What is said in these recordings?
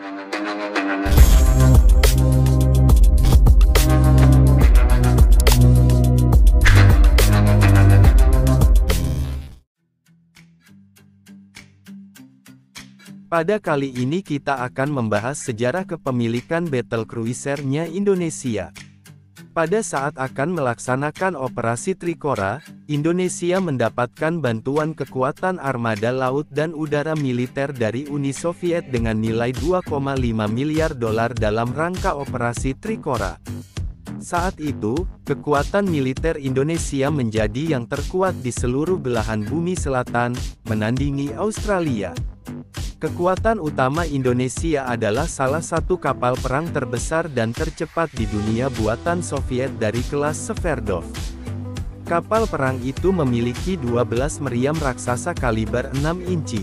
Pada kali ini kita akan membahas sejarah kepemilikan battle cruiser-nya Indonesia. Pada saat akan melaksanakan operasi Trikora, Indonesia mendapatkan bantuan kekuatan armada laut dan udara militer dari Uni Soviet dengan nilai 2,5 miliar dolar dalam rangka operasi Trikora. Saat itu, kekuatan militer Indonesia menjadi yang terkuat di seluruh belahan bumi selatan, menandingi Australia. Kekuatan utama Indonesia adalah salah satu kapal perang terbesar dan tercepat di dunia buatan Soviet dari kelas Sverdlov. Kapal perang itu memiliki 12 meriam raksasa kaliber 6 inci.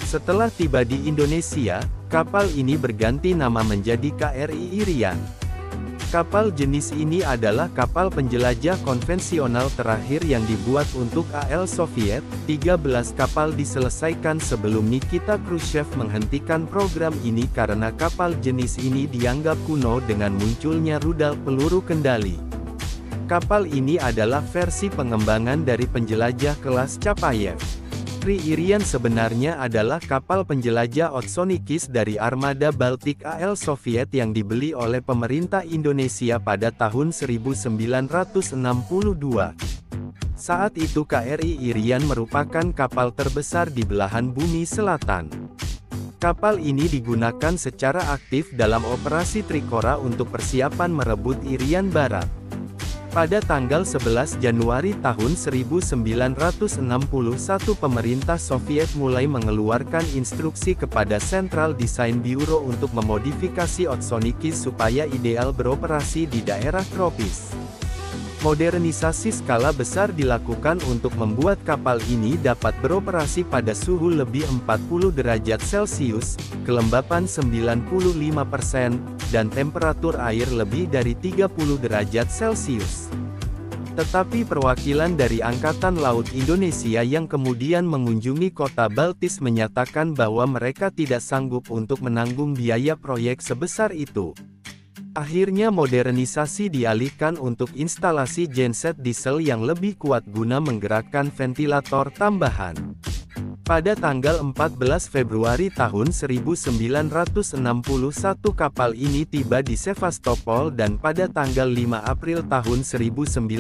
Setelah tiba di Indonesia, kapal ini berganti nama menjadi KRI Irian. Kapal jenis ini adalah kapal penjelajah konvensional terakhir yang dibuat untuk AL Soviet. 13 kapal diselesaikan sebelum Nikita Khrushchev menghentikan program ini karena kapal jenis ini dianggap kuno dengan munculnya rudal peluru kendali. Kapal ini adalah versi pengembangan dari penjelajah kelas Chapayev. Irian sebenarnya adalah kapal penjelajah Otsonikis dari armada Baltik AL Soviet yang dibeli oleh pemerintah Indonesia pada tahun 1962. Saat itu KRI Irian merupakan kapal terbesar di belahan bumi selatan. Kapal ini digunakan secara aktif dalam operasi Trikora untuk persiapan merebut Irian Barat. Pada tanggal 11 Januari tahun 1961 pemerintah Soviet mulai mengeluarkan instruksi kepada Central Design Bureau untuk memodifikasi Otsonikis supaya ideal beroperasi di daerah tropis. Modernisasi skala besar dilakukan untuk membuat kapal ini dapat beroperasi pada suhu lebih 40 derajat Celcius, kelembapan 95%, dan temperatur air lebih dari 30 derajat Celcius. Tetapi perwakilan dari Angkatan Laut Indonesia yang kemudian mengunjungi kota Baltis menyatakan bahwa mereka tidak sanggup untuk menanggung biaya proyek sebesar itu. Akhirnya modernisasi dialihkan untuk instalasi genset diesel yang lebih kuat guna menggerakkan ventilator tambahan. Pada tanggal 14 Februari tahun 1961 kapal ini tiba di Sevastopol dan pada tanggal 5 April tahun 1962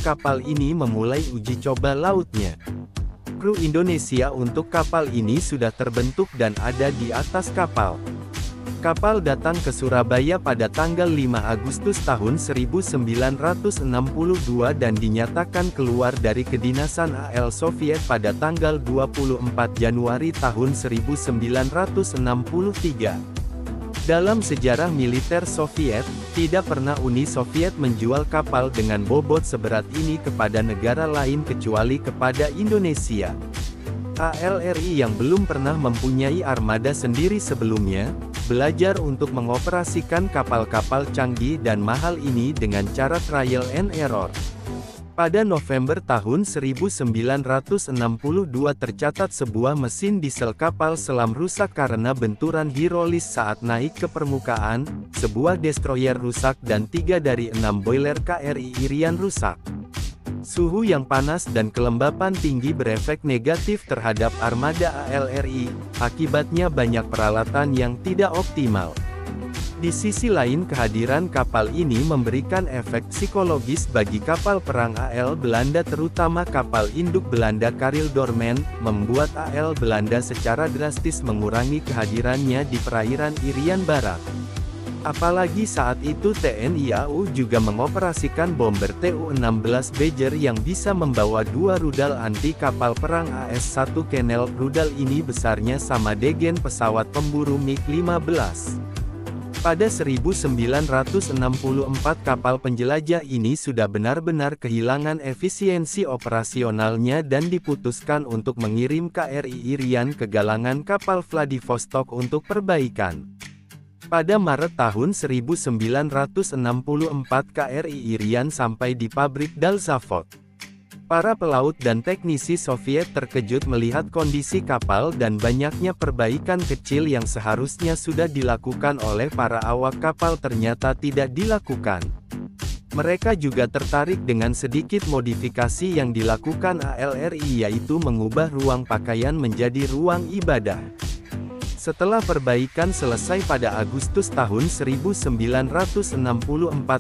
kapal ini memulai uji coba lautnya. Kru Indonesia untuk kapal ini sudah terbentuk dan ada di atas kapal. Kapal datang ke Surabaya pada tanggal 5 Agustus tahun 1962 dan dinyatakan keluar dari kedinasan AL Soviet pada tanggal 24 Januari tahun 1963. Dalam sejarah militer Soviet, tidak pernah Uni Soviet menjual kapal dengan bobot seberat ini kepada negara lain kecuali kepada Indonesia. ALRI yang belum pernah mempunyai armada sendiri sebelumnya, belajar untuk mengoperasikan kapal-kapal canggih dan mahal ini dengan cara trial and error. Pada November tahun 1962 tercatat sebuah mesin diesel kapal selam rusak karena benturan hidrolis saat naik ke permukaan, sebuah destroyer rusak dan 3 dari 6 boiler KRI Irian rusak. Suhu yang panas dan kelembapan tinggi berefek negatif terhadap armada ALRI, akibatnya banyak peralatan yang tidak optimal. Di sisi lain kehadiran kapal ini memberikan efek psikologis bagi kapal perang AL Belanda terutama kapal induk Belanda Karel Doorman, membuat AL Belanda secara drastis mengurangi kehadirannya di perairan Irian Barat. Apalagi saat itu TNI AU juga mengoperasikan bomber Tu-16 Badger yang bisa membawa 2 rudal anti kapal perang AS-1 Kenel. Rudal ini besarnya sama degen pesawat pemburu MiG-15. Pada 1964 kapal penjelajah ini sudah benar-benar kehilangan efisiensi operasionalnya dan diputuskan untuk mengirim KRI Irian ke galangan kapal Vladivostok untuk perbaikan. Pada Maret tahun 1964 KRI Irian sampai di pabrik Dalzavod. Para pelaut dan teknisi Soviet terkejut melihat kondisi kapal dan banyaknya perbaikan kecil yang seharusnya sudah dilakukan oleh para awak kapal ternyata tidak dilakukan. Mereka juga tertarik dengan sedikit modifikasi yang dilakukan ALRI, yaitu mengubah ruang pakaian menjadi ruang ibadah. Setelah perbaikan selesai pada Agustus tahun 1964,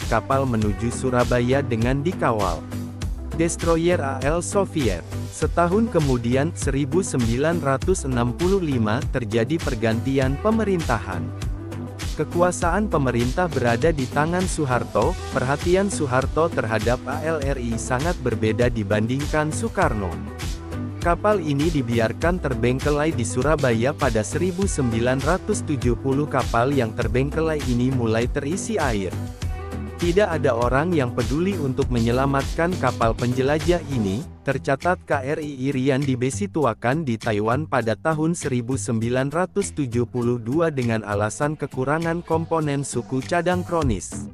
kapal menuju Surabaya dengan dikawal destroyer AL Soviet. Setahun kemudian, 1965, terjadi pergantian pemerintahan. Kekuasaan pemerintah berada di tangan Soeharto. Perhatian Soeharto terhadap ALRI sangat berbeda dibandingkan Soekarno. Kapal ini dibiarkan terbengkelai di Surabaya pada 1970. Kapal yang terbengkelai ini mulai terisi air. Tidak ada orang yang peduli untuk menyelamatkan kapal penjelajah ini. Tercatat KRI Irian dibesituakan di Taiwan pada tahun 1972 dengan alasan kekurangan komponen suku cadang kronis.